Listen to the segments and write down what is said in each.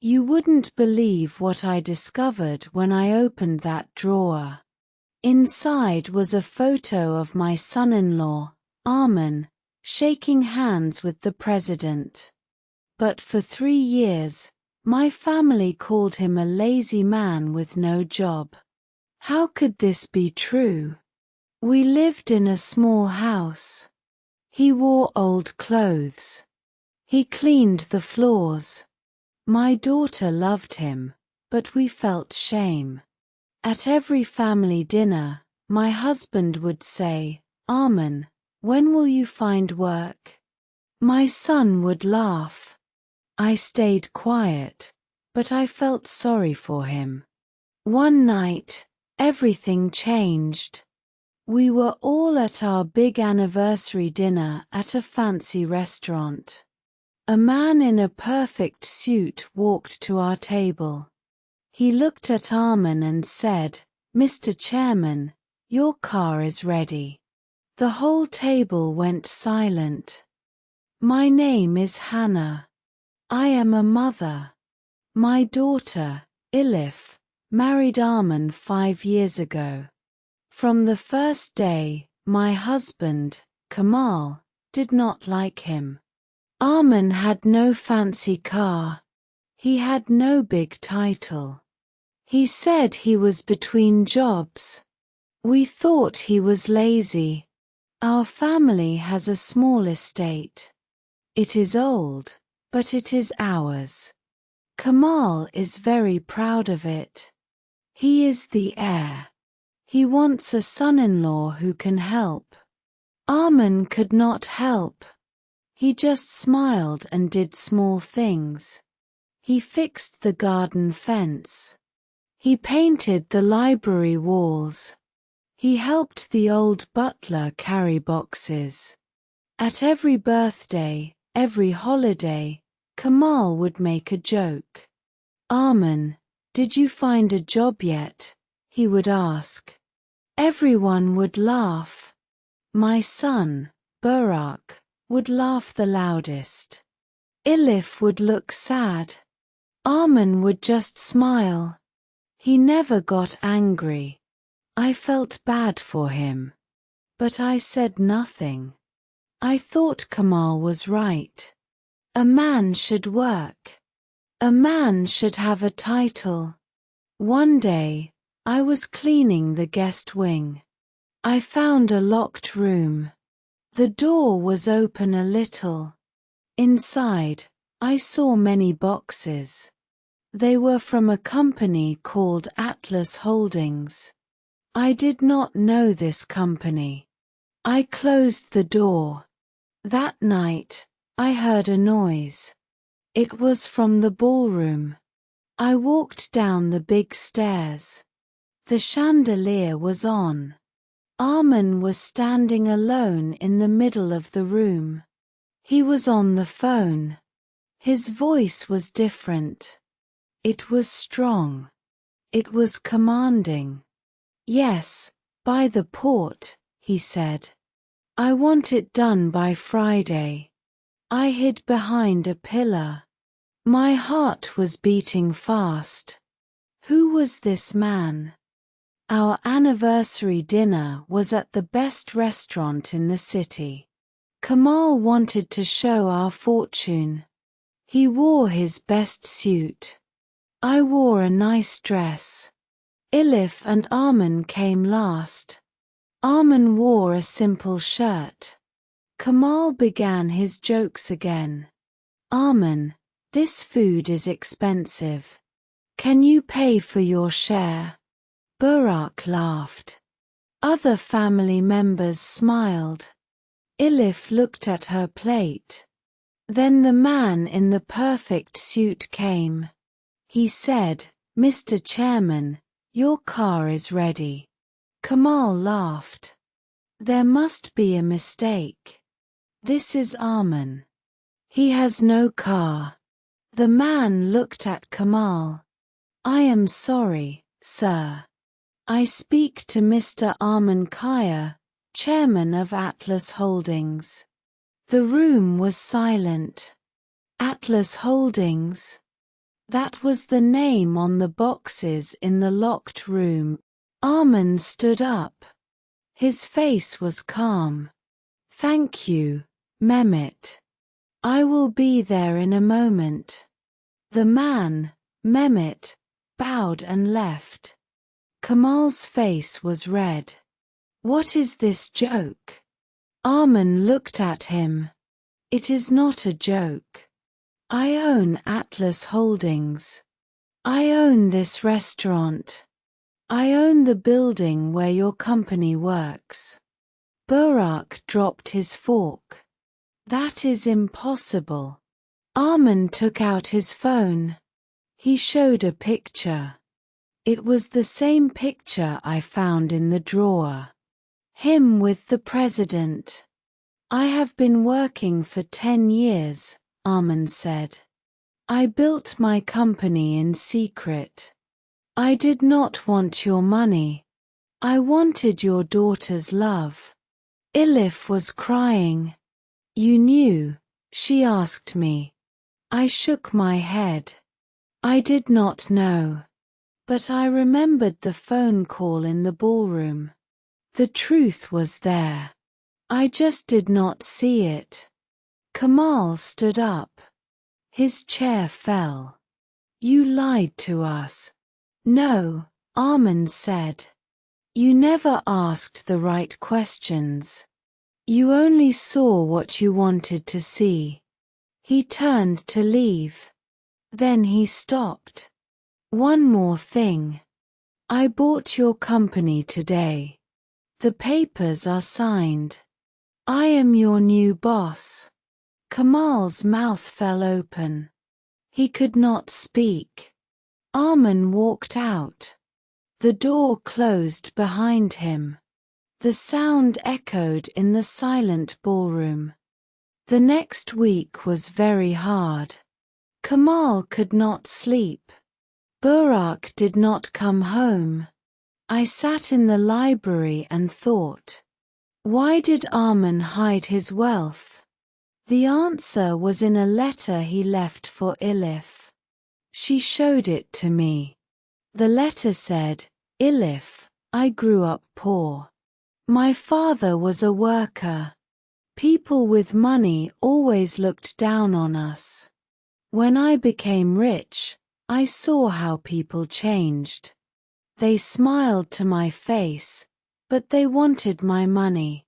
You wouldn't believe what I discovered when I opened that drawer. Inside was a photo of my son-in-law, Armin, shaking hands with the president. But for 3 years, my family called him a lazy man with no job. How could this be true? We lived in a small house. He wore old clothes. He cleaned the floors. My daughter loved him, but we felt shame. At every family dinner, my husband would say, "Armin, when will you find work?" My son would laugh. I stayed quiet, but I felt sorry for him. One night, everything changed. We were all at our big anniversary dinner at a fancy restaurant. A man in a perfect suit walked to our table. He looked at Armin and said, "Mr. Chairman, your car is ready." The whole table went silent. My name is Hannah. I am a mother. My daughter, Elif, married Armin 5 years ago. From the first day, my husband, Kamal, did not like him. Armin had no fancy car. He had no big title. He said he was between jobs. We thought he was lazy. Our family has a small estate. It is old, but it is ours. Kamal is very proud of it. He is the heir. He wants a son-in-law who can help. Armin could not help. He just smiled and did small things. He fixed the garden fence. He painted the library walls. He helped the old butler carry boxes. At every birthday, every holiday, Kamal would make a joke. "Armin, did you find a job yet?" he would ask. Everyone would laugh. My son, Burak, would laugh the loudest. Elif would look sad. Armin would just smile. He never got angry. I felt bad for him. But I said nothing. I thought Kamal was right. A man should work. A man should have a title. One day, I was cleaning the guest wing. I found a locked room. The door was open a little. Inside, I saw many boxes. They were from a company called Atlas Holdings. I did not know this company. I closed the door. That night, I heard a noise. It was from the ballroom. I walked down the big stairs. The chandelier was on. Armin was standing alone in the middle of the room. He was on the phone. His voice was different. It was strong. It was commanding. "Yes, by the port," he said. "I want it done by Friday." I hid behind a pillar. My heart was beating fast. Who was this man? Our anniversary dinner was at the best restaurant in the city. Kamal wanted to show our fortune. He wore his best suit. I wore a nice dress. Elif and Armin came last. Armin wore a simple shirt. Kamal began his jokes again. "Armin, this food is expensive. Can you pay for your share?" Burak laughed. Other family members smiled. Elif looked at her plate. Then the man in the perfect suit came. He said, "Mr. Chairman, your car is ready." Kamal laughed. "There must be a mistake. This is Armin. He has no car." The man looked at Kamal. "I am sorry, sir. I speak to Mr. Armin Kaya, chairman of Atlas Holdings." The room was silent. Atlas Holdings? That was the name on the boxes in the locked room. Armin stood up. His face was calm. Thank you, Mehmet. I will be there in a moment. The man, Mehmet, bowed and left. Kemal's face was red. What is this joke? Armin looked at him. It is not a joke. I own Atlas Holdings. I own this restaurant. I own the building where your company works. Burak dropped his fork. That is impossible. Armin took out his phone. He showed a picture. It was the same picture I found in the drawer. Him with the president. I have been working for 10 years, Armin said. I built my company in secret. I did not want your money. I wanted your daughter's love. Elif was crying. You knew? She asked me. I shook my head. I did not know. But I remembered the phone call in the ballroom. The truth was there. I just did not see it. Kemal stood up. His chair fell. You lied to us. No, Armin said. You never asked the right questions. You only saw what you wanted to see. He turned to leave. Then he stopped. One more thing. I bought your company today. The papers are signed. I am your new boss. Kemal's mouth fell open. He could not speak. Armin walked out. The door closed behind him. The sound echoed in the silent ballroom. The next week was very hard. Kemal could not sleep. Burak did not come home. I sat in the library and thought, why did Armin hide his wealth? The answer was in a letter he left for Elif. She showed it to me. The letter said, Elif, I grew up poor. My father was a worker. People with money always looked down on us. When I became rich, I saw how people changed. They smiled to my face, but they wanted my money.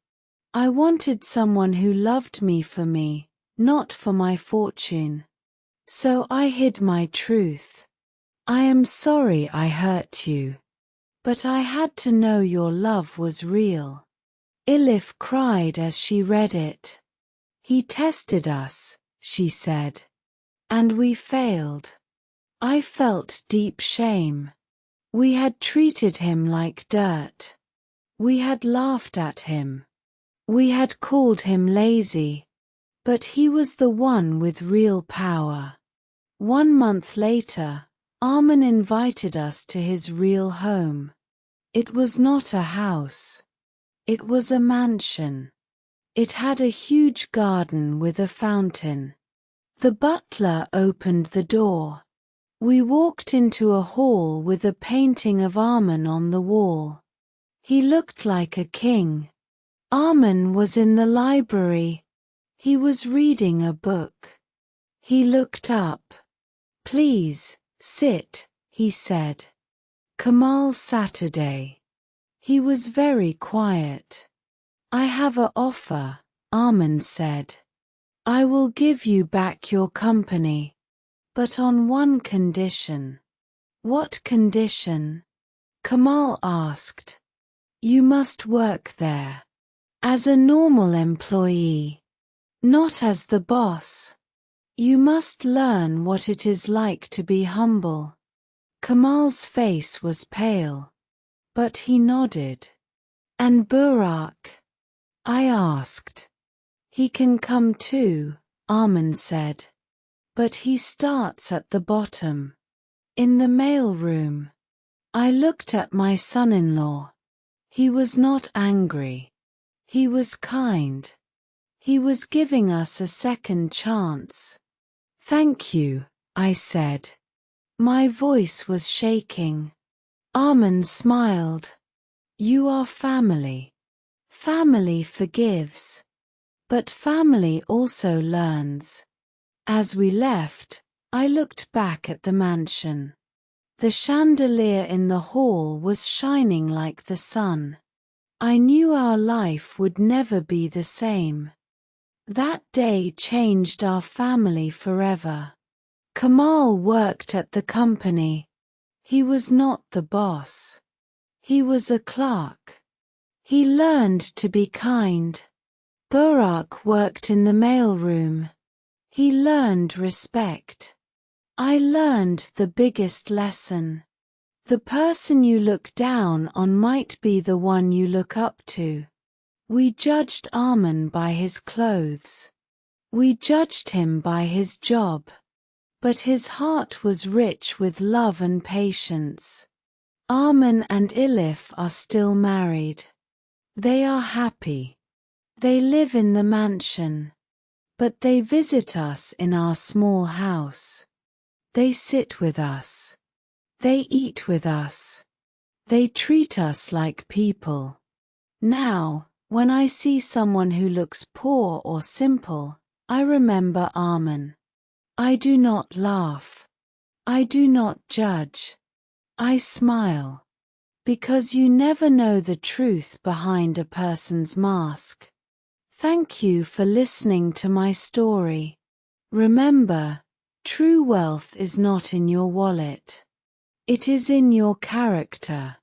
I wanted someone who loved me for me, not for my fortune. So I hid my truth. I am sorry I hurt you. But I had to know your love was real. Elif cried as she read it. He tested us, she said. And we failed. I felt deep shame. We had treated him like dirt. We had laughed at him. We had called him lazy. But he was the one with real power. 1 month later, Armin invited us to his real home. It was not a house. It was a mansion. It had a huge garden with a fountain. The butler opened the door. We walked into a hall with a painting of Armin on the wall. He looked like a king. Armin was in the library. He was reading a book. He looked up. Please, sit, he said. Kemal Saturday. He was very quiet. I have an offer, Armin said. I will give you back your company. But on one condition. What condition? Kemal asked. You must work there. As a normal employee. Not as the boss. You must learn what it is like to be humble. Kemal's face was pale. But he nodded. And Burak? I asked. He can come too, Armin said. But he starts at the bottom. In the mail room. I looked at my son-in-law. He was not angry. He was kind. He was giving us a second chance. Thank you, I said. My voice was shaking. Armin smiled. You are family. Family forgives. But family also learns. As we left, I looked back at the mansion. The chandelier in the hall was shining like the sun. I knew our life would never be the same. That day changed our family forever. Kamal worked at the company. He was not the boss. He was a clerk. He learned to be kind. Burak worked in the mailroom. He learned respect. I learned the biggest lesson. The person you look down on might be the one you look up to. We judged Armin by his clothes. We judged him by his job. But his heart was rich with love and patience. Armin and Elif are still married. They are happy. They live in the mansion. But they visit us in our small house. They sit with us. They eat with us. They treat us like people. Now, when I see someone who looks poor or simple, I remember Armin. I do not laugh. I do not judge. I smile. Because you never know the truth behind a person's mask. Thank you for listening to my story. Remember, true wealth is not in your wallet. It is in your character.